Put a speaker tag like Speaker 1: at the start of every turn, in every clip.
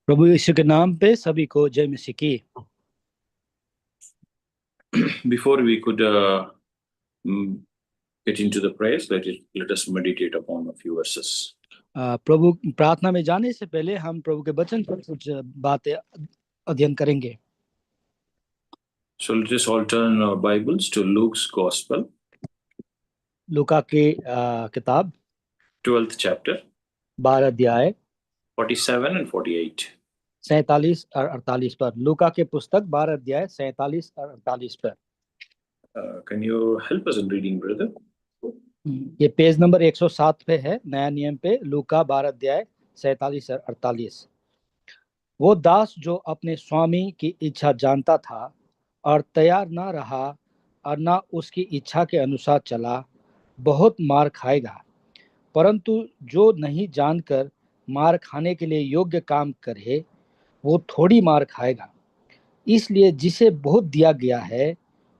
Speaker 1: प्रभु यीशु के नाम पे सभी को जय मसीह की।
Speaker 2: Before we could get into the prayers, let us meditate upon a few verses.
Speaker 1: प्रभु प्रार्थना में जाने से पहले हम प्रभु के वचन पर कुछ बातें अध्ययन करेंगे।
Speaker 2: So let us all turn our Bibles to Luke's Gospel,
Speaker 1: लूका की किताब
Speaker 2: 12th chapter,
Speaker 1: 12 अध्याय
Speaker 2: 47 and 48.
Speaker 1: 47 और 48 पर। लूका के पुस्तक 12 अध्याय 47 और 48 पर।
Speaker 2: Can you help us in reading, brother?
Speaker 1: ये पेज नंबर 107 पे है, नया नियम पे, लूका 12 अध्याय 47 और 48। वो दास जो अपने स्वामी की इच्छा जानता था और तैयार ना रहा और ना उसकी इच्छा के अनुसार चला, बहुत मार खाएगा। परंतु जो नहीं जानकर मार खाने के लिए योग्य काम करे, वो थोड़ी मार खाएगा। इसलिए जिसे बहुत दिया गया है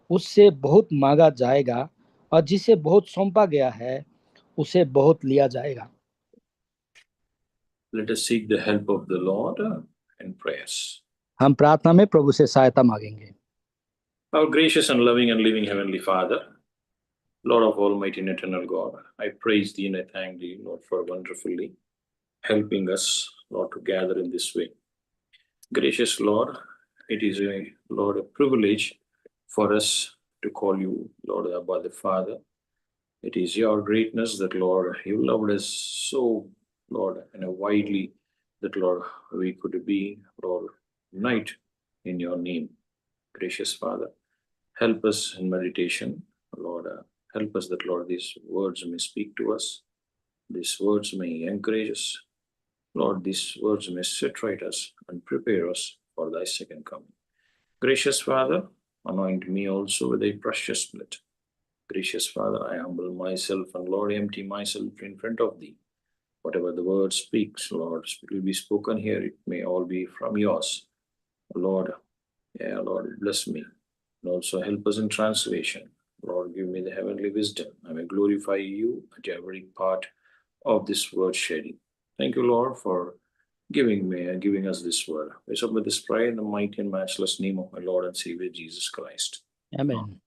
Speaker 1: उससे बहुत मांगा जाएगा, और जिसे बहुत सौंपा गया है उसे बहुत लिया जाएगा।
Speaker 2: Let us seek the help of the Lord in prayers.
Speaker 1: हम प्रार्थना में प्रभु से सहायता मांगेंगे।
Speaker 2: Our gracious and loving and living Heavenly Father, Lord of Almighty and Eternal God, I praise Thee and I thank Thee, Lord, for wonderfully helping us, Lord, to gather in this way. Gracious Lord, it is a privilege for us to call you, Lord, Abba the Father. It is your greatness that, Lord, you loved us so, Lord, and widely that, Lord, we could be, Lord, unite in your name. Gracious Father, help us in meditation, Lord. Help us that, Lord, these words may speak to us. These words may encourage us. Lord, these words may saturate us and prepare us for thy second coming. Gracious Father, anoint me also with thy precious blood. Gracious Father, I humble myself and, Lord, empty myself in front of thee. Whatever the word speaks, Lord, will be spoken here. It may all be from yours. Lord, Lord, bless me. And also help us in translation. Lord, give me the heavenly wisdom. I may glorify you at every part of this word sharing. Thank you, Lord, for giving us this word. We submit this prayer in the mighty and matchless name of my Lord and Savior Jesus Christ.
Speaker 1: Amen.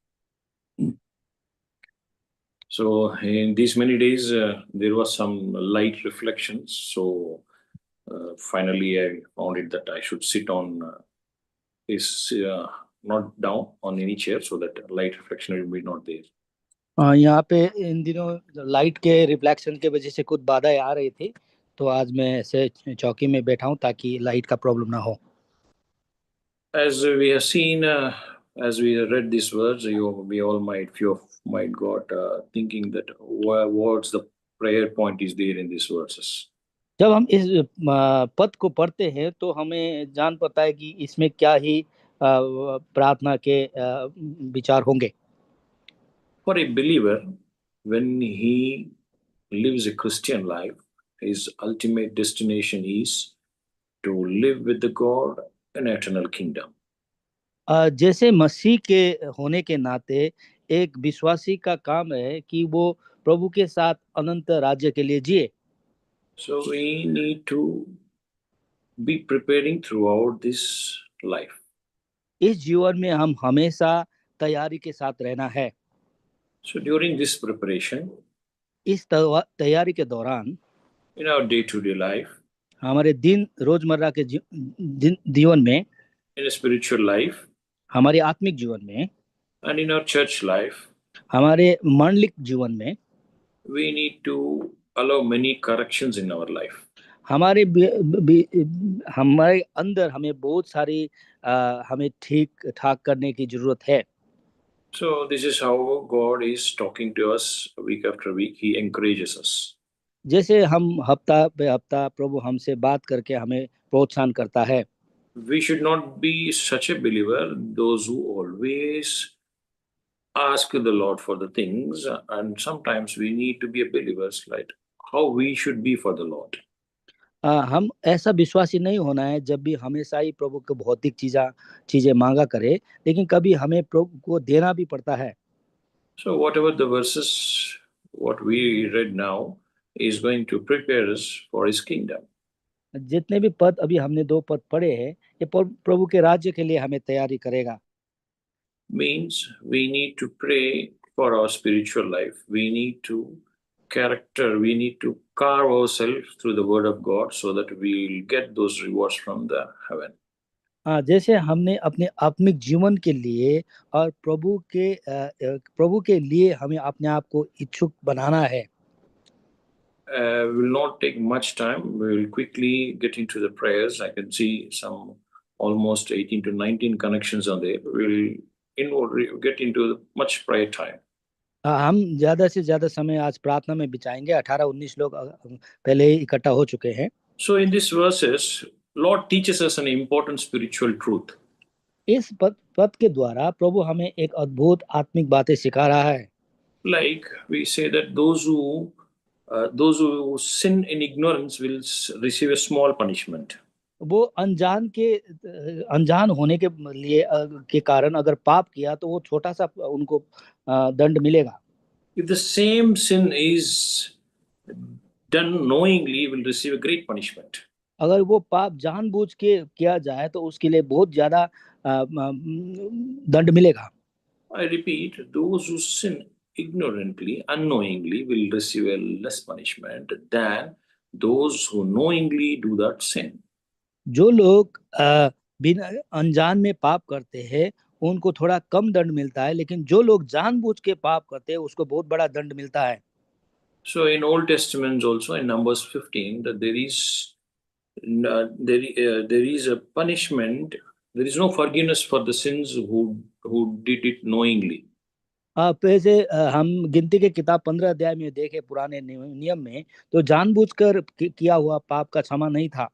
Speaker 2: So in these many days, there was some light reflections. So finally, I found it that I should sit on not down on any chair, so that light reflection will be not there.
Speaker 1: यहाँ पे इन दिनों light के reflection के वजह से कुछ बाधाएं आ रही थी, तो आज मैं ऐसे चौकी में बैठा हूँ ताकि लाइट का प्रॉब्लम ना हो।
Speaker 2: As we have seen, as we read these words, few might got thinking that what's the prayer point is there in these verses.
Speaker 1: जब हम इस पद को पढ़ते हैं तो हमें जान पड़ता है कि इसमें क्या ही प्रार्थना के विचार होंगे।
Speaker 2: For a believer, when he lives a Christian life, his ultimate destination is to live with the God in eternal kingdom.
Speaker 1: जैसे मसीह के होने के नाते एक विश्वासी का काम है कि वो प्रभु के साथ अनंत राज्य के लिए जिए।
Speaker 2: So we need to be preparing throughout this life.
Speaker 1: इस जीवन में हम हमेशा तैयारी के साथ रहना है।
Speaker 2: So during this preparation,
Speaker 1: इस तैयारी के दौरान
Speaker 2: in our day-to-day life,
Speaker 1: हमारे दिन रोजमर्रा के जीवन में,
Speaker 2: in a spiritual life,
Speaker 1: हमारे आत्मिक जीवन में,
Speaker 2: and in our church life,
Speaker 1: हमारे मानलिक जीवन में,
Speaker 2: we need to allow many corrections in our life.
Speaker 1: हमारे हमारे अंदर हमें बहुत सारी हमें ठीक ठाक करने की जरूरत है।
Speaker 2: So this is how God is talking to us week after week. He encourages us.
Speaker 1: जैसे हम हफ्ता पे हफ्ता प्रभु हमसे बात करके हमें प्रोत्साहन करता है।
Speaker 2: We should not be such a believer, those who always ask the Lord for the things, and sometimes we need to be a believers like how we should be for the Lord.
Speaker 1: हम ऐसा विश्वासी नहीं होना है जब भी हमेशा ही प्रभु को भौतिक चीजें मांगा करे, लेकिन कभी हमें प्रभु को देना भी पड़ता है।
Speaker 2: So whatever the verses, what we read now is going to prepare us for his kingdom.
Speaker 1: जितने भी पद अभी हमने 2 पद पढ़े हैं, ये प्रभु के राज्य के लिए हमें तैयारी करेगा।
Speaker 2: Means we need to pray for our spiritual life. We need to carve ourselves through the word of God so that we'll get those rewards from the heaven.
Speaker 1: हाँ, जैसे हमने अपने आत्मिक जीवन के लिए और प्रभु के लिए हमें अपने आप को इच्छुक बनाना है।
Speaker 2: Will not take much time. We will quickly get into the prayers. I can see some almost 18 to 19 connections on there. Get into much prayer time.
Speaker 1: हम ज्यादा से ज्यादा समय आज प्रार्थना में बिताएंगे। 18-19 लोग पहले ही इकट्ठा हो चुके हैं।
Speaker 2: So in these verses, Lord teaches us an important spiritual truth.
Speaker 1: इस पद के द्वारा प्रभु हमें एक अद्भुत आत्मिक बातें सिखा रहा है।
Speaker 2: Like we say that those who sin in ignorance will receive a small punishment.
Speaker 1: वो अनजान होने के लिए के कारण अगर पाप किया तो वो छोटा सा उनको दंड मिलेगा।
Speaker 2: If the same sin is done knowingly, will receive a great punishment.
Speaker 1: अगर वो पाप जानबूझ के किया जाए तो उसके लिए बहुत ज्यादा दंड मिलेगा।
Speaker 2: I repeat, those who sin ignorantly, unknowingly, will receive a less punishment than those who knowingly do that sin.
Speaker 1: जो लोग बिना अनजान में पाप करते हैं उनको थोड़ा कम दंड मिलता है, लेकिन जो लोग जानबूझ के पाप करते हैं उसको बहुत बड़ा दंड मिलता है।
Speaker 2: So in Old Testament also in Numbers 15 that there is a punishment. There is no forgiveness for the sins who did it knowingly.
Speaker 1: जैसे हम गिनती के किताब 15 अध्याय में देखे पुराने नियम में, तो जानबूझकर किया हुआ पाप का क्षमा नहीं था।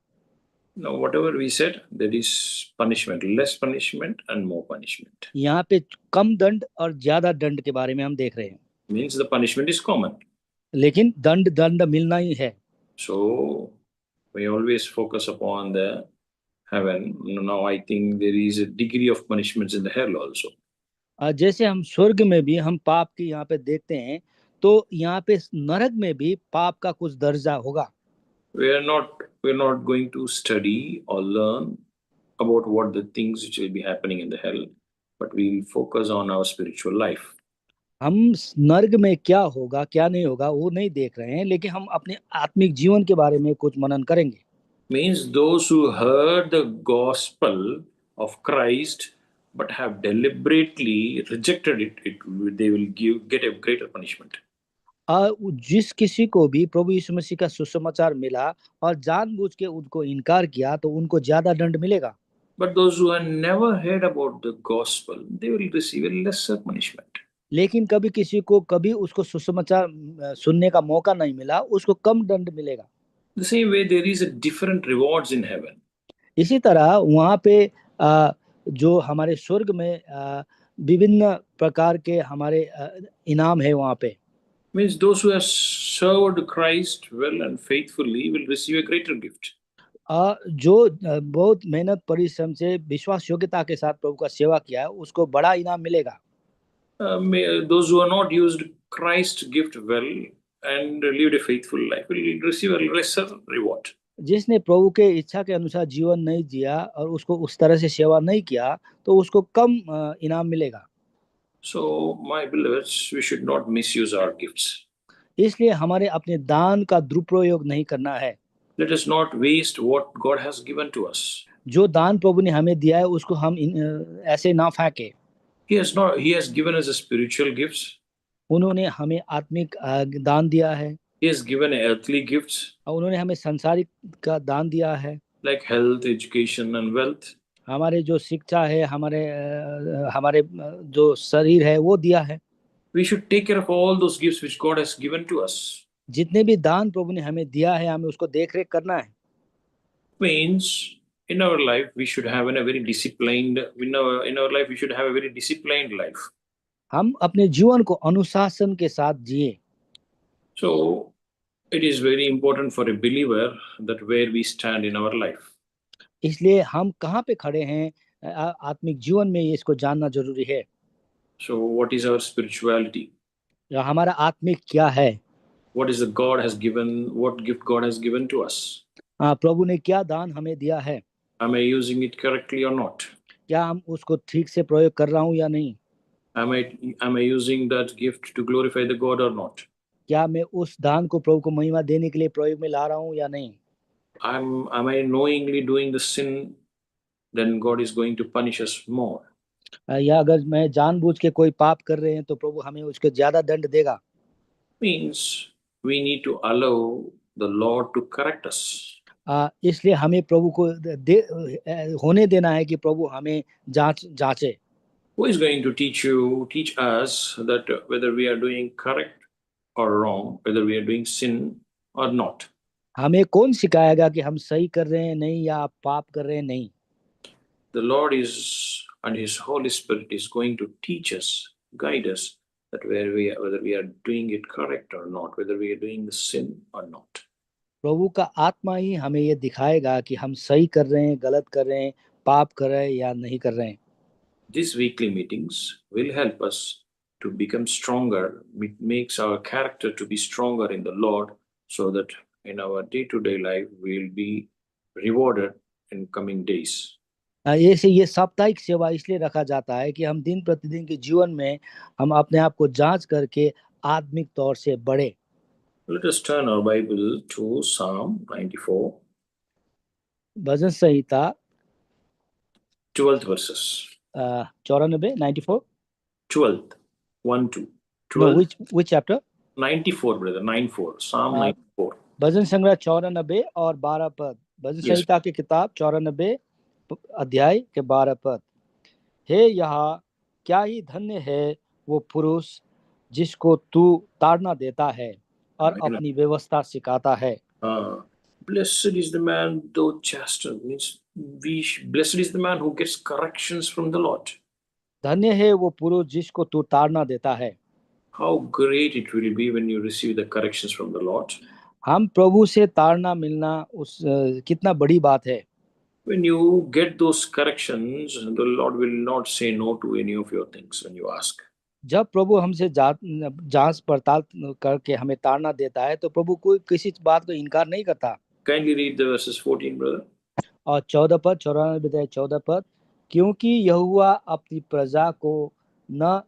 Speaker 2: Now whatever we said, there is punishment, less punishment and more punishment.
Speaker 1: यहाँ पे कम दंड और ज्यादा दंड के बारे में हम देख रहे हैं।
Speaker 2: Means the punishment is common.
Speaker 1: लेकिन दंड मिलना ही है।
Speaker 2: So we always focus upon the heaven. Now I think there is a degree of punishments in the hell also.
Speaker 1: जैसे हम स्वर्ग में भी हम पाप की यहाँ पे देखते हैं, तो यहाँ पे नरक में भी पाप का कुछ दर्जा होगा।
Speaker 2: We're not going to study or learn about what the things which will be happening in the hell, but we'll focus on our spiritual life.
Speaker 1: हम नर्क में क्या होगा क्या नहीं होगा वो नहीं देख रहे हैं, लेकिन हम अपने आत्मिक जीवन के बारे में कुछ मनन करेंगे।
Speaker 2: Means those who heard the gospel of Christ but have deliberately rejected it, they will get a greater punishment.
Speaker 1: जिस किसी को भी प्रभु यीशु मसीह का सुसमाचार मिला और जानबूझ के उनको इनकार किया तो उनको ज्यादा दंड मिलेगा।
Speaker 2: But those who have never heard about the gospel, they will receive a lesser punishment.
Speaker 1: लेकिन कभी किसी को कभी उसको सुसमाचार सुनने का मौका नहीं मिला, उसको कम दंड मिलेगा।
Speaker 2: The same way, there is a different rewards in heaven.
Speaker 1: इसी तरह वहाँ पे जो हमारे स्वर्ग में विभिन्न प्रकार के हमारे इनाम है वहाँ पे।
Speaker 2: Means those who have served Christ well and faithfully will receive a greater gift.
Speaker 1: जो बहुत मेहनत परिश्रम से विश्वास योग्यता के साथ प्रभु का सेवा किया है उसको बड़ा इनाम मिलेगा।
Speaker 2: Those who are not used Christ's gift well and lived a faithful life will receive a lesser reward.
Speaker 1: जिसने प्रभु के इच्छा के अनुसार जीवन नहीं जिया और उसको उस तरह से सेवा नहीं किया तो उसको कम इनाम मिलेगा।
Speaker 2: So my beloveds, we should not misuse our gifts.
Speaker 1: इसलिए हमारे अपने दान का दुरुपयोग नहीं करना है।
Speaker 2: Let us not waste what God has given to us.
Speaker 1: जो दान प्रभु ने हमें दिया है उसको हम ऐसे ना फेंके।
Speaker 2: He has given us a spiritual gifts.
Speaker 1: उन्होंने हमें आत्मिक दान दिया है।
Speaker 2: He has given earthly gifts.
Speaker 1: और उन्होंने हमें संसारिक का दान दिया है।
Speaker 2: Like health, education and wealth.
Speaker 1: हमारे जो शिक्षा है, हमारे जो शरीर है वो दिया है।
Speaker 2: We should take care of all those gifts which God has given to us.
Speaker 1: जितने भी दान प्रभु ने हमें दिया है हमें उसको देख रेख करना है।
Speaker 2: Means in our life we should have a very disciplined life.
Speaker 1: हम अपने जीवन को अनुशासन के साथ जिए।
Speaker 2: So it is very important for a believer that where we stand in our life.
Speaker 1: इसलिए हम कहाँ पे खड़े हैं आत्मिक जीवन में इसको जानना जरूरी है।
Speaker 2: So what is our spirituality?
Speaker 1: हमारा आत्मिक क्या है?
Speaker 2: What gift God has given to us?
Speaker 1: प्रभु ने क्या दान हमें दिया है,
Speaker 2: Am I using it correctly or not?
Speaker 1: क्या हम उसको ठीक से प्रयोग कर रहा हूँ या नहीं,
Speaker 2: Am I using that gift to glorify the God or not?
Speaker 1: क्या मैं उस दान को प्रभु को महिमा देने के लिए प्रयोग में ला रहा हूँ या नहीं।
Speaker 2: Am I knowingly doing the sin? Then God is going to punish us more.
Speaker 1: या अगर मैं जानबूझ के कोई पाप कर रहे हैं तो प्रभु हमें उसके ज्यादा दंड देगा।
Speaker 2: Means we need to allow the Lord to correct us.
Speaker 1: इसलिए हमें प्रभु को होने देना है कि प्रभु हमें जांचे।
Speaker 2: Who is going to teach us that whether we are doing correct or wrong, whether we are doing sin or not?
Speaker 1: हमें कौन सिखाएगा कि हम सही कर रहे हैं नहीं या पाप कर रहे हैं नहीं।
Speaker 2: The Lord is and His Holy Spirit is going to teach us, guide us that whether we are doing it correct or not, whether we are doing the sin or not.
Speaker 1: प्रभु का आत्मा ही हमें ये दिखाएगा कि हम सही कर रहे हैं, गलत कर रहे हैं, पाप कर रहे हैं या नहीं कर रहे हैं।
Speaker 2: These weekly meetings will help us to become stronger. It makes our character to be stronger in the Lord, so that in our day-to-day life we will be rewarded in coming days.
Speaker 1: ये साप्ताहिक सेवा इसलिए रखा जाता है कि हम दिन प्रतिदिन के जीवन में हम अपने आप को जांच करके आत्मिक तौर से बढ़े।
Speaker 2: Let us turn our Bible to Psalm 94,
Speaker 1: bhajan Samhita
Speaker 2: 12th verses.
Speaker 1: 94 94
Speaker 2: 12th, 1 2.
Speaker 1: no
Speaker 2: 12th,
Speaker 1: which chapter
Speaker 2: 94, brother, 94, Psalm 94.
Speaker 1: भजन संग्रह 94 और 12 पद। भजन
Speaker 2: Yes.
Speaker 1: संहिता की किताब 94 अध्याय के 12 पद। हे यहाँ क्या ही धन्य है वो पुरुष जिसको तू ताड़ना देता है और अपनी व्यवस्था सिखाता है।
Speaker 2: Blessed is the man though chastened, means blessed is the man who gets corrections from the Lord.
Speaker 1: धन्य है वो पुरुष जिसको तू ताड़ना देता है।
Speaker 2: How great it will be when you receive the corrections from the Lord.
Speaker 1: हम प्रभु से ताड़ना मिलना कितना बड़ी बात है।
Speaker 2: When you get those corrections, the Lord will not say no to any of your things when you ask.
Speaker 1: जब प्रभु हमसे जांच पड़ताल करके हमें ताड़ना देता है तो प्रभु कोई किसी बात को इनकार नहीं करता।
Speaker 2: Kindly read the verses 14, brother.
Speaker 1: और 14 पद 94 14 पद, क्योंकि यहोवा अपनी प्रजा को न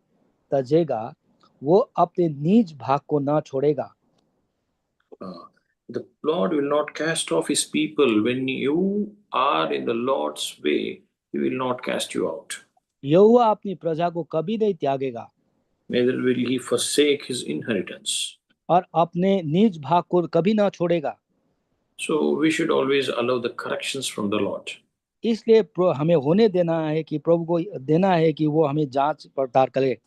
Speaker 1: तजेगा, वो अपने नीच भाग को न छोड़ेगा।
Speaker 2: The Lord will not cast off His people. When you are in the Lord's way, He will not cast you out.
Speaker 1: यहोवा अपनी प्रजा को कभी नहीं त्यागेगा।
Speaker 2: Neither will He forsake His inheritance.
Speaker 1: और अपने नीच भाग को कभी ना छोड़ेगा।
Speaker 2: So we should always allow the corrections from the Lord.
Speaker 1: इसलिए हमें होने देना है कि प्रभु को देना है कि वो हमें जांच पड़ताल करे।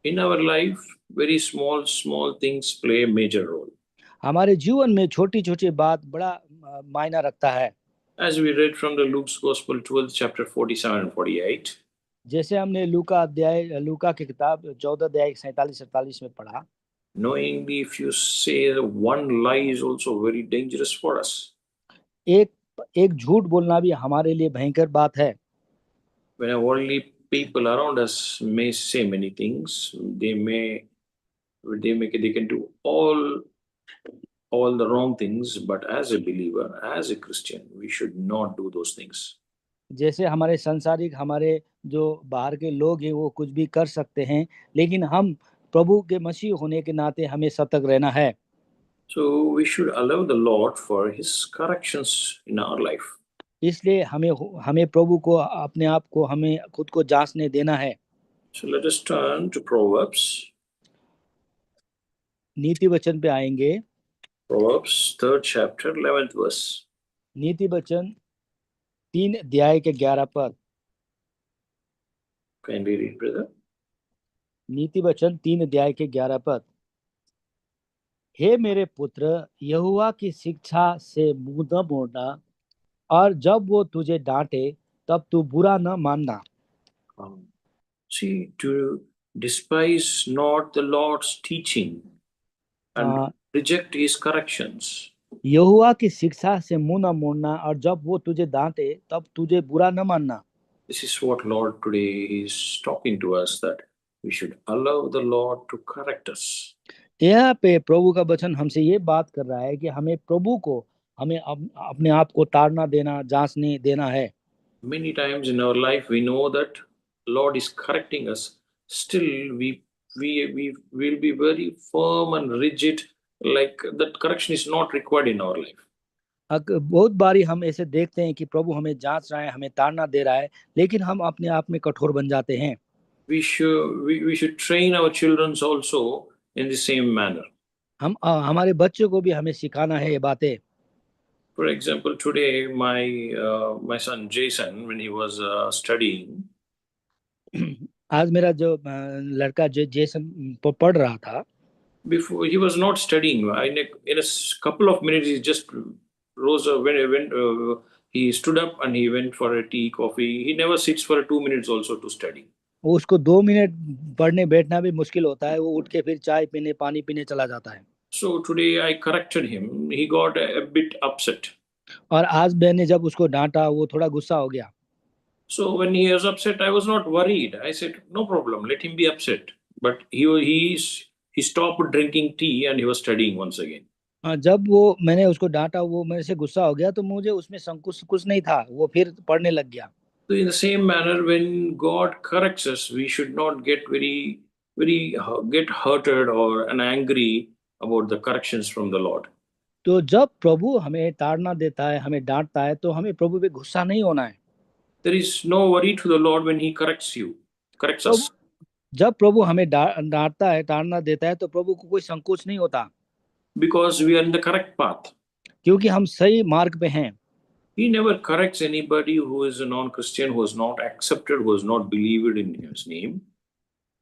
Speaker 2: In our life, very small things play a major role.
Speaker 1: हमारे जीवन में छोटी छोटी बात बड़ा मायना रखता है।
Speaker 2: As we read from the Luke's Gospel 12th chapter 47 and 48.
Speaker 1: जैसे हमने लूका की किताब 14 अध्याय 47-48 में पढ़ा।
Speaker 2: Knowingly, if you say one lie is also very dangerous for us.
Speaker 1: एक झूठ बोलना भी हमारे लिए भयंकर बात है।
Speaker 2: When worldly people around us may say many things, they can do all the wrong things, but as a believer, as a Christian, we should not do those things.
Speaker 1: जैसे हमारे संसारिक हमारे जो बाहर के लोग हैं वो कुछ भी कर सकते हैं, लेकिन हम प्रभु के मसीह होने के नाते हमें सतर्क रहना है।
Speaker 2: So we should allow the Lord for His corrections in our life.
Speaker 1: इसलिए हमें प्रभु को अपने आप को हमें खुद को जांचने देना है।
Speaker 2: So let us turn to Proverbs.
Speaker 1: नीति वचन पे आएंगे।
Speaker 2: Proverbs 3rd chapter 11th verse.
Speaker 1: नीति वचन 3 अध्याय के 11 पद।
Speaker 2: Kindly read, brother.
Speaker 1: नीति वचन 3 अध्याय के 11 पद। हे मेरे पुत्र, यहोवा की शिक्षा से मुंह न मोड़ना, और जब वो तुझे डांटे तब तू बुरा न मानना।
Speaker 2: See, to despise not the Lord's teaching and reject His corrections.
Speaker 1: यहोवा की शिक्षा से मुंह न मोड़ना, और जब वो तुझे डांटे तब तुझे बुरा न मानना।
Speaker 2: This is what Lord today is talking to us, that we should allow the Lord to correct us.
Speaker 1: यहाँ पे प्रभु का वचन हमसे ये बात कर रहा है कि हमें प्रभु को हमें अपने आप को ताड़ना देना, जांचने देना है।
Speaker 2: Many times in our life we know that Lord is correcting us. Still we will be very firm and rigid, like that correction is not required in our life.
Speaker 1: बहुत बारी हम ऐसे देखते हैं कि प्रभु हमें जांच रहा है, हमें ताड़ना दे रहा है, लेकिन हम अपने आप में कठोर बन जाते हैं।
Speaker 2: We should train our children also in the same manner.
Speaker 1: हमारे बच्चों को भी हमें सिखाना है ये बातें।
Speaker 2: For example, today my son Jason, when he was studying,
Speaker 1: आज मेरा जो लड़का जेसन पढ़ रहा था,
Speaker 2: before he was not studying. In a couple of minutes, he just rose up, he stood up and he went for a tea, coffee. He never sits for 2 minutes also to study.
Speaker 1: वो उसको 2 minute पढ़ने बैठना भी मुश्किल होता है, वो उठ के फिर चाय पीने, पानी पीने चला जाता है।
Speaker 2: So today I corrected him. He got a bit upset.
Speaker 1: और आज मैंने जब उसको डांटा, वो थोड़ा गुस्सा हो गया।
Speaker 2: So when he was upset, I was not worried. I said, no problem, let him be upset. But he stopped drinking tea and he was studying once again.
Speaker 1: जब वो मैंने उसको डांटा, वो मेरे से गुस्सा हो गया, तो मुझे उसमें संकोच कुछ नहीं था, वो फिर पढ़ने लग गया।
Speaker 2: So in the same manner, when God corrects us, we should not get get hurted or angry about the corrections from the Lord.
Speaker 1: तो जब प्रभु हमें ताड़ना देता है, हमें डांटता है, तो हमें प्रभु पे गुस्सा नहीं होना है।
Speaker 2: There is no worry to the Lord when He corrects us.
Speaker 1: जब प्रभु हमें डांटता है, ताड़ना देता है, तो प्रभु को कोई संकोच नहीं होता,
Speaker 2: Because we are in the correct path.
Speaker 1: क्योंकि हम सही मार्ग पे हैं।
Speaker 2: He never corrects anybody who is a non-Christian, who has not accepted, who has not believed in His name.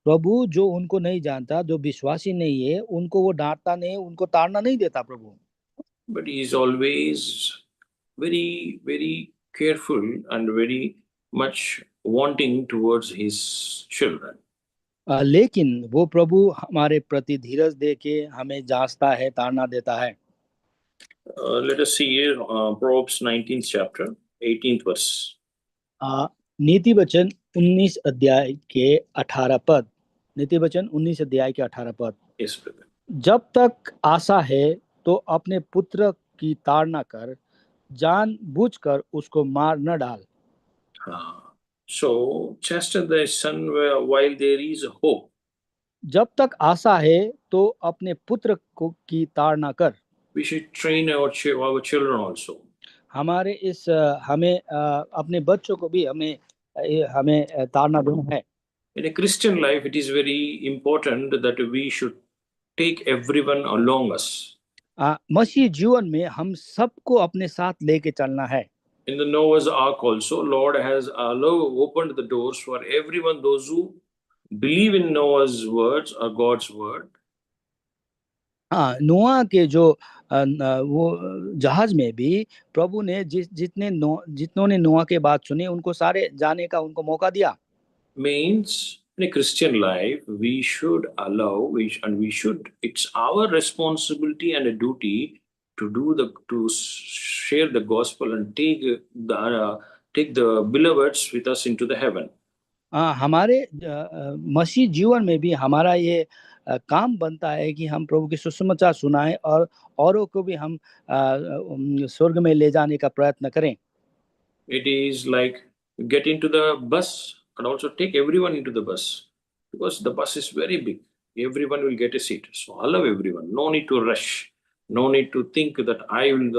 Speaker 1: प्रभु जो उनको नहीं जानता, जो विश्वासी नहीं है, उनको वो डांटता नहीं, उनको ताड़ना नहीं देता प्रभु।
Speaker 2: But He is always very, very careful and very much wanting towards His children.
Speaker 1: लेकिन वो प्रभु हमारे प्रति धीरज दे के हमें जांचता है, ताड़ना देता है।
Speaker 2: Let us see here Proverbs 19th chapter, 18th verse.
Speaker 1: नीति वचन 19 अध्याय के 18 पद। नीति वचन 19 अध्याय के 18 पद।
Speaker 2: Yes, brother.
Speaker 1: जब तक आशा है तो अपने पुत्र की ताड़ना कर, जान बूझकर उसको मार न डाल।
Speaker 2: So chasten thy son while there is hope.
Speaker 1: जब तक आशा है तो अपने पुत्र को की ताड़ना कर।
Speaker 2: We should train our children also.
Speaker 1: हमें अपने बच्चों को भी हमें ताड़ना देना है।
Speaker 2: In a Christian life, it is very important that we should take everyone along us.
Speaker 1: मसीह जीवन में हम सबको अपने साथ लेके चलना है।
Speaker 2: In the Noah's Ark also, Lord has opened the doors for everyone, those who believe in Noah's words or God's word.
Speaker 1: नोआ के जो वो जहाज में भी प्रभु ने जितनों ने नोआ के बात सुनी, उनको सारे जाने का उनको मौका दिया।
Speaker 2: Means in a Christian life, we should allow, it's our responsibility and a duty to share the gospel and take the beloveds with us into the heaven.
Speaker 1: हमारे मसीह जीवन में भी हमारा ये काम बनता है कि हम प्रभु के सुसमाचार सुनाएं और औरों को भी हम स्वर्ग में ले जाने का प्रयत्न करें।
Speaker 2: It is like get into the bus and also take everyone into the bus, because the bus is very big. Everyone will get a seat. So allow everyone. No need to rush. No need to think that I will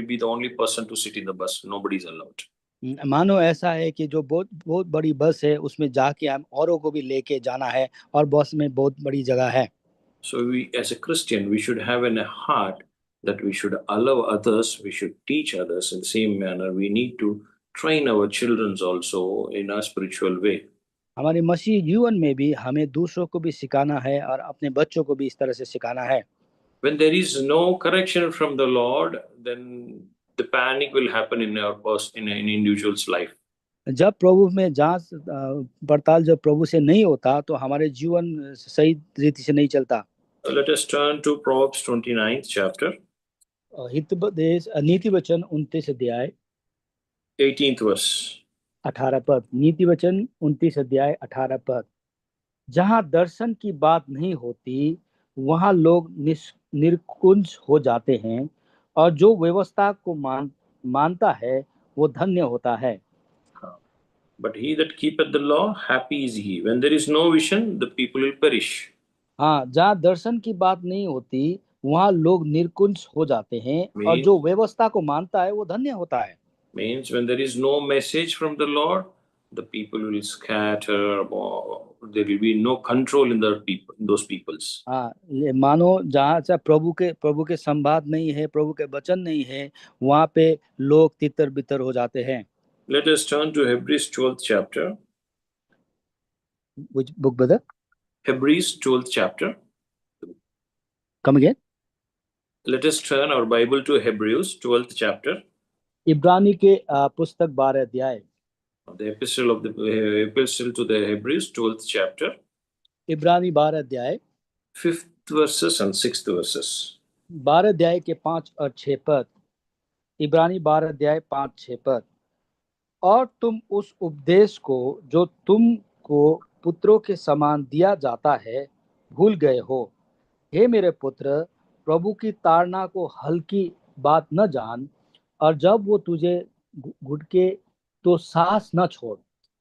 Speaker 2: be the only person to sit in the bus. Nobody is allowed.
Speaker 1: मानो ऐसा है कि जो बहुत बहुत बड़ी बस है, उसमें जाके हम औरों को भी लेके जाना है, और बस में बहुत बड़ी जगह है।
Speaker 2: So we, as a Christian, we should have in a heart that we should allow others, we should teach others in the same manner. We need to train our children also in a spiritual way.
Speaker 1: हमारे मसीह जीवन में भी हमें दूसरों को भी सिखाना है और अपने बच्चों को भी इस तरह से सिखाना है।
Speaker 2: When there is no correction from the Lord, then the panic will happen in an individual's life.
Speaker 1: जब प्रभु में जांच पड़ताल जब प्रभु से नहीं होता, तो हमारे जीवन सही रीति से नहीं चलता।
Speaker 2: Let us turn to Proverbs 29th chapter.
Speaker 1: नीति वचन 29 अध्याय
Speaker 2: 18th verse.
Speaker 1: 18 पद। नीति वचन 29 अध्याय 18 पद। जहाँ दर्शन की बात नहीं होती, वहाँ लोग निकुंज हो जाते हैं, और जो व्यवस्था को मानता है वो धन्य होता है।
Speaker 2: But he that keepeth the law, happy is he. When there is no vision, the people will perish.
Speaker 1: हाँ, जहाँ दर्शन की बात नहीं होती वहाँ लोग निर्कुंज हो जाते हैं, और जो
Speaker 2: Means,
Speaker 1: व्यवस्था को मानता है वो धन्य होता है।
Speaker 2: means when there is no message from the Lord, the people will scatter, or there will be no control in the people, those peoples.
Speaker 1: हाँ, ये मानो जहाँ से प्रभु के संवाद नहीं है, प्रभु के वचन नहीं है, वहाँ पे लोग तितर बितर हो जाते हैं।
Speaker 2: Let us turn to Hebrews 12th chapter.
Speaker 1: Which book, brother?
Speaker 2: Hebrews 12th chapter.
Speaker 1: Come again.
Speaker 2: Let us turn our Bible to Hebrews 12th chapter.
Speaker 1: इब्रानी के पुस्तक 12 अध्याय।
Speaker 2: The epistle to the Hebrews 12th chapter.
Speaker 1: इब्रानी 12 अध्याय
Speaker 2: 5th verses and 6th verses.
Speaker 1: 12 अध्याय के 5 और 6 पद। इब्रानी 12 अध्याय 5-6 पद। और तुम उस उपदेश को जो तुमको पुत्रों के समान दिया जाता है भूल गए हो। हे मेरे पुत्र, प्रभु की ताड़ना को हल्की बात न जान, और जब वो तुझे घुटके तो सांस न छोड़,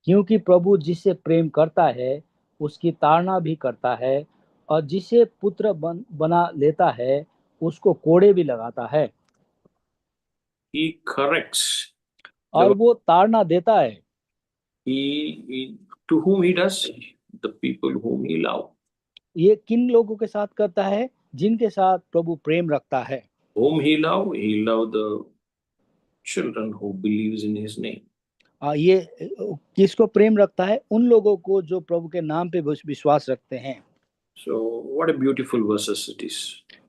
Speaker 1: क्योंकि प्रभु जिसे प्रेम करता है उसकी ताड़ना भी करता है, और जिसे पुत्र बना लेता है उसको कोड़े भी लगाता है।
Speaker 2: He corrects
Speaker 1: और
Speaker 2: the
Speaker 1: वो ताड़ना देता है।
Speaker 2: to whom he does, the people whom he love.
Speaker 1: ये किन लोगों के साथ करता है? जिनके साथ प्रभु प्रेम रखता है।
Speaker 2: Whom he love the children who believes in his name.
Speaker 1: ये किसको प्रेम रखता है? उन लोगों को जो प्रभु के नाम पे विश्वास रखते हैं।
Speaker 2: So what a beautiful verses it is.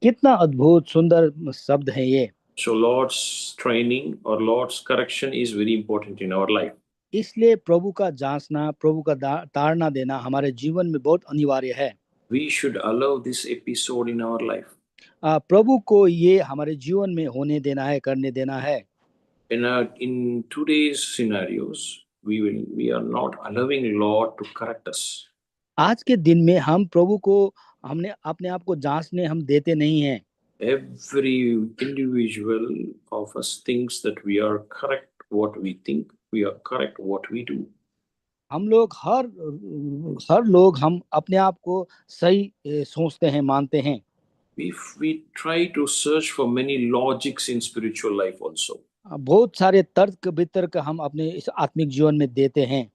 Speaker 1: कितना अद्भुत सुंदर शब्द है ये।
Speaker 2: So Lord's training or Lord's correction is very important in our life.
Speaker 1: इसलिए प्रभु का जांचना, प्रभु का ताड़ना देना हमारे जीवन में बहुत अनिवार्य है।
Speaker 2: We should allow this episode in our life.
Speaker 1: प्रभु को ये हमारे जीवन में होने देना है, करने देना है।
Speaker 2: In today's scenarios, we are not allowing Lord to correct us.
Speaker 1: आज के दिन में हम प्रभु को हमने अपने आप को जांचने हम देते नहीं हैं।
Speaker 2: Every individual of us thinks that we are correct what we think, we are correct what we do.
Speaker 1: हम लोग हर लोग हम अपने आप को सही सोचते हैं, मानते हैं।
Speaker 2: We try to search for many logics in spiritual life also.
Speaker 1: बहुत सारे तर्क वितर्क हम अपने इस आत्मिक जीवन में देते हैं।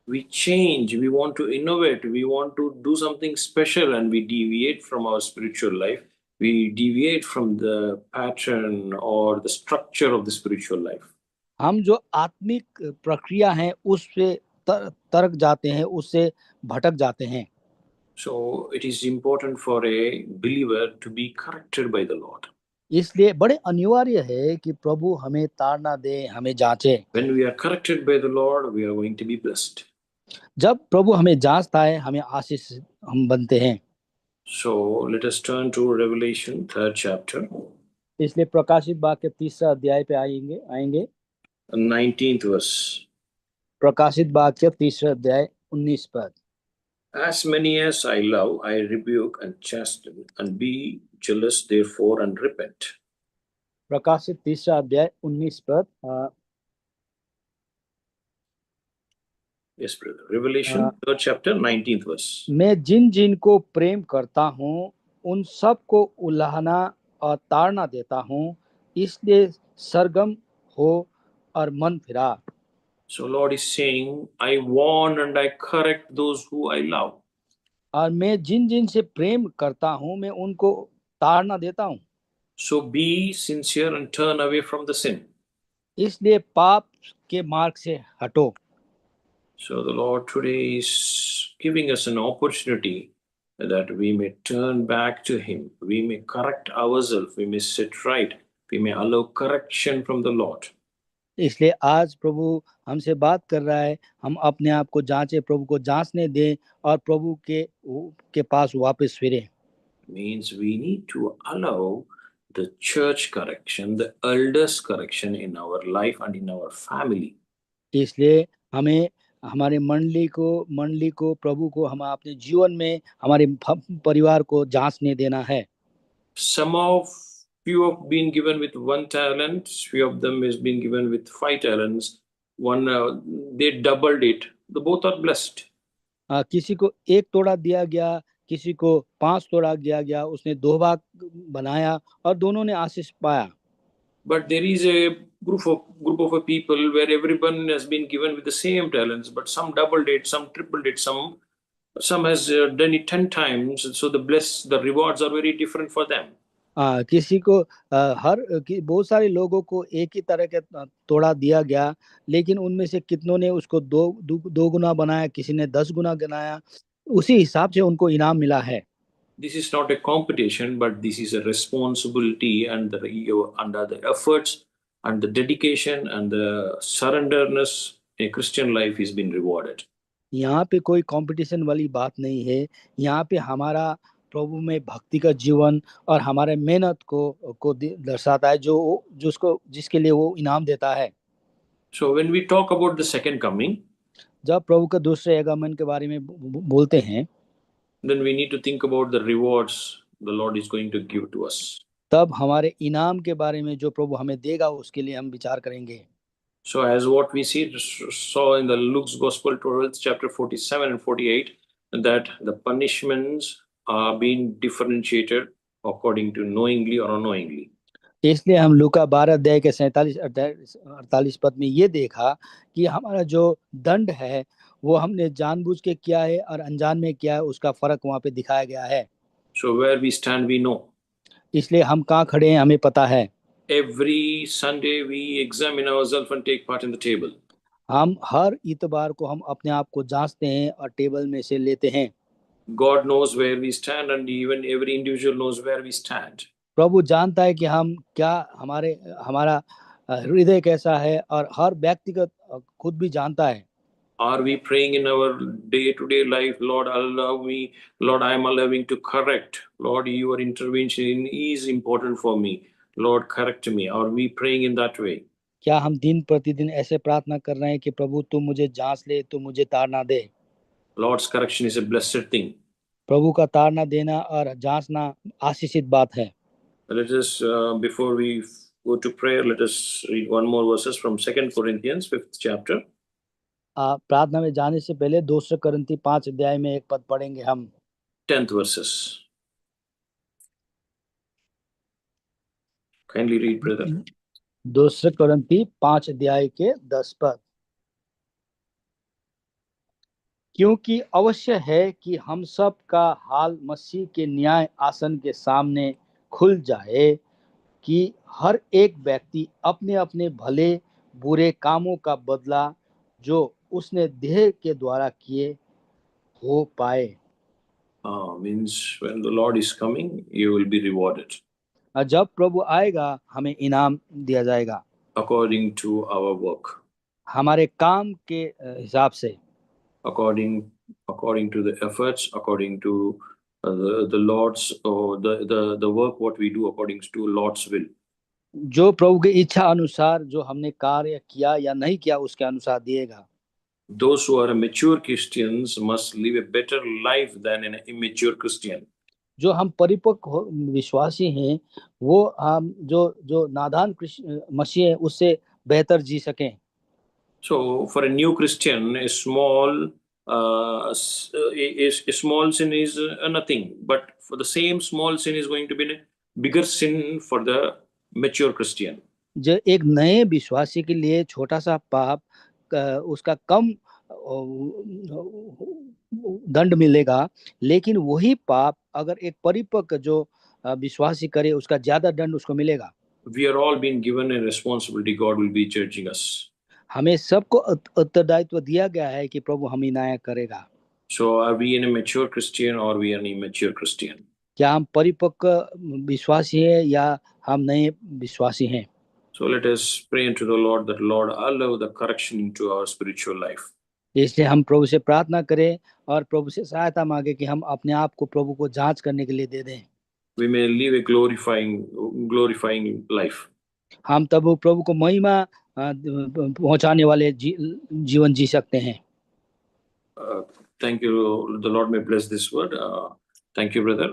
Speaker 2: We change, we want to innovate, we want to do something special, and we deviate from our spiritual life. We deviate from the pattern or the structure of the spiritual life.
Speaker 1: हम जो आत्मिक प्रक्रिया है उससे तर्क जाते हैं, उससे भटक जाते हैं।
Speaker 2: So it is important for a believer to be corrected by the Lord.
Speaker 1: इसलिए बड़े अनिवार्य है कि प्रभु हमें ताड़ना दे, हमें जांचे।
Speaker 2: When we are corrected by the Lord, we are going to be blessed.
Speaker 1: जब प्रभु हमें जांचता है, हमें आशीष हम बनते हैं।
Speaker 2: So let us turn to Revelation 3rd chapter.
Speaker 1: इसलिए प्रकाशित वाक्य 3 अध्याय पे आएंगे
Speaker 2: 19th verse.
Speaker 1: प्रकाशित वाक्य 3 अध्याय 19 पद।
Speaker 2: As many as I love, I rebuke and chasten, and be jealous therefore and repent.
Speaker 1: प्रकाशित 3 अध्याय 19 पद।
Speaker 2: Yes, brother. Revelation 3rd chapter 19th verse.
Speaker 1: मैं जिन जिन को प्रेम करता हूँ उन सब को उलाहना और ताड़ना देता हूँ, इसलिए सरगम हो और मन फिरा।
Speaker 2: So Lord is saying, I warn and I correct those who I love.
Speaker 1: और मैं जिन जिन से प्रेम करता हूँ मैं उनको ताड़ना देता हूँ।
Speaker 2: So be sincere and turn away from the sin.
Speaker 1: इसलिए पाप के मार्ग से हटो।
Speaker 2: So the Lord today is giving us an opportunity that we may turn back to Him. We may correct ourselves. We may sit right. We may allow correction from the Lord.
Speaker 1: इसलिए आज प्रभु हमसे बात कर रहा है, हम अपने आप को जांचे, प्रभु को जांचने दें और प्रभु के पास वापस फिरें।
Speaker 2: Means we need to allow the church correction, the elders correction in our life and in our family.
Speaker 1: इसलिए हमें हमारे मंडली को प्रभु को हम अपने जीवन में हमारे परिवार को जांचने देना है।
Speaker 2: Some of few have been given with 1 talent, few of them has been given with 5 talents. One, they doubled it. The both are blessed.
Speaker 1: किसी को 1 तोड़ा दिया गया, किसी को 5 तोड़ा दिया गया, उसने 2 भाग बनाया और दोनों ने आशीष पाया।
Speaker 2: But there is a group of people where everyone has been given with the same talents, but some doubled it, some tripled it, some has done it 10 times. So the rewards are very different for them.
Speaker 1: किसी को बहुत सारे लोगों को एक ही तरह के तोड़ा दिया गया, लेकिन उनमें से कितनों ने उसको 2 गुना बनाया, किसी ने 10 गुना बनाया, उसी हिसाब से उनको इनाम मिला है।
Speaker 2: This is not a competition, but this is a responsibility, and under the efforts and the dedication and the surrenderness, a Christian life is being rewarded.
Speaker 1: यहाँ पे कोई कंपटीशन वाली बात नहीं है, यहाँ पे हमारा प्रभु में भक्ति का जीवन और हमारे मेहनत को दर्शाता है, जिसके लिए वो इनाम देता है।
Speaker 2: So when we talk about the second coming,
Speaker 1: जब प्रभु का दूसरे आगमन के बारे में बोलते हैं,
Speaker 2: then we need to think about the rewards the Lord is going to give to us.
Speaker 1: तब हमारे इनाम के बारे में जो प्रभु हमें देगा उसके लिए हम विचार करेंगे।
Speaker 2: So as what we saw in the Luke's Gospel 12th chapter 47 and 48, that the punishments are being differentiated according to knowingly or unknowingly.
Speaker 1: इसलिए हम लूका 12 अध्याय के 47-48 पद में ये देखा कि हमारा जो दंड है वो हमने जानबूझ के किया है और अनजान में किया है, उसका फर्क वहाँ पे दिखाया गया है।
Speaker 2: So where we stand we know.
Speaker 1: इसलिए हम कहाँ खड़े हैं हमें पता है।
Speaker 2: Every Sunday we examine ourselves and take part in the table.
Speaker 1: हम हर इतवार को हम अपने आप को जांचते हैं और टेबल में से लेते हैं।
Speaker 2: God knows where we stand, and even every individual knows where we stand.
Speaker 1: प्रभु जानता है कि हम क्या हमारा हृदय कैसा है, और हर व्यक्तिगत खुद भी जानता है।
Speaker 2: Are we praying in our day-to-day life, Lord, allow me, Lord, I am allowing to correct. Lord, your intervention is important for me. Lord, correct me. Are we praying in that way?
Speaker 1: क्या हम दिन प्रतिदिन ऐसे प्रार्थना कर रहे हैं कि प्रभु तुम मुझे जांच ले, तुम मुझे ताड़ना दे।
Speaker 2: Lord's correction is a blessed thing.
Speaker 1: प्रभु का ताड़ना देना और जांचना आशीषित बात है।
Speaker 2: Let us, before we go to prayer, let us read one more verses from 2 Corinthians 5th chapter.
Speaker 1: प्रार्थना में जाने से पहले 2 कुरिन्थी 5 अध्याय में एक पद पढ़ेंगे हम।
Speaker 2: 10th verses. Kindly read, brother.
Speaker 1: 2 कुरिन्थी 5 अध्याय के 10 पद। क्योंकि अवश्य है कि हम सब का हाल मसीह के न्याय आसन के सामने खुल जाए, कि हर एक व्यक्ति अपने अपने भले बुरे कामों का बदला जो उसने देह के द्वारा किए हो पाए।
Speaker 2: Means when the Lord is coming, you will be rewarded.
Speaker 1: जब प्रभु आएगा हमें इनाम दिया जाएगा
Speaker 2: according to our work,
Speaker 1: हमारे काम के हिसाब से,
Speaker 2: according to the efforts, according to the Lord's, or the work what we do according to Lord's will.
Speaker 1: जो प्रभु की इच्छा अनुसार जो हमने कार्य किया या नहीं किया उसके अनुसार दिएगा।
Speaker 2: Those who are mature Christians must live a better life than an immature Christian.
Speaker 1: जो हम परिपक्व विश्वासी हैं वो हम जो नादान मसीह है उससे बेहतर जी सकें।
Speaker 2: So for a new Christian, a small sin is nothing, but for the same small sin is going to be a bigger sin for the mature Christian.
Speaker 1: जो एक नए विश्वासी के लिए छोटा सा पाप उसका कम दंड मिलेगा, लेकिन वही पाप अगर एक परिपक्व जो विश्वासी करे उसका ज्यादा दंड उसको मिलेगा।
Speaker 2: We are all being given a responsibility. God will be judging us.
Speaker 1: हमें सबको उत्तरदायित्व दिया गया है कि प्रभु हमें न्याय करेगा।
Speaker 2: So are we a mature Christian or we are an immature Christian?
Speaker 1: क्या हम परिपक्व विश्वासी हैं या हम नए विश्वासी हैं?
Speaker 2: So let us pray unto the Lord that Lord allow the correction into our spiritual life.
Speaker 1: इसलिए हम प्रभु से प्रार्थना करें और प्रभु से सहायता मांगे कि हम अपने आप को प्रभु को जांच करने के लिए दे दें।
Speaker 2: We may live a glorifying life.
Speaker 1: हम तब प्रभु को महिमा पहुंचाने वाले जीवन जी सकते हैं।
Speaker 2: Thank you. The Lord may bless this word. Thank you, brother.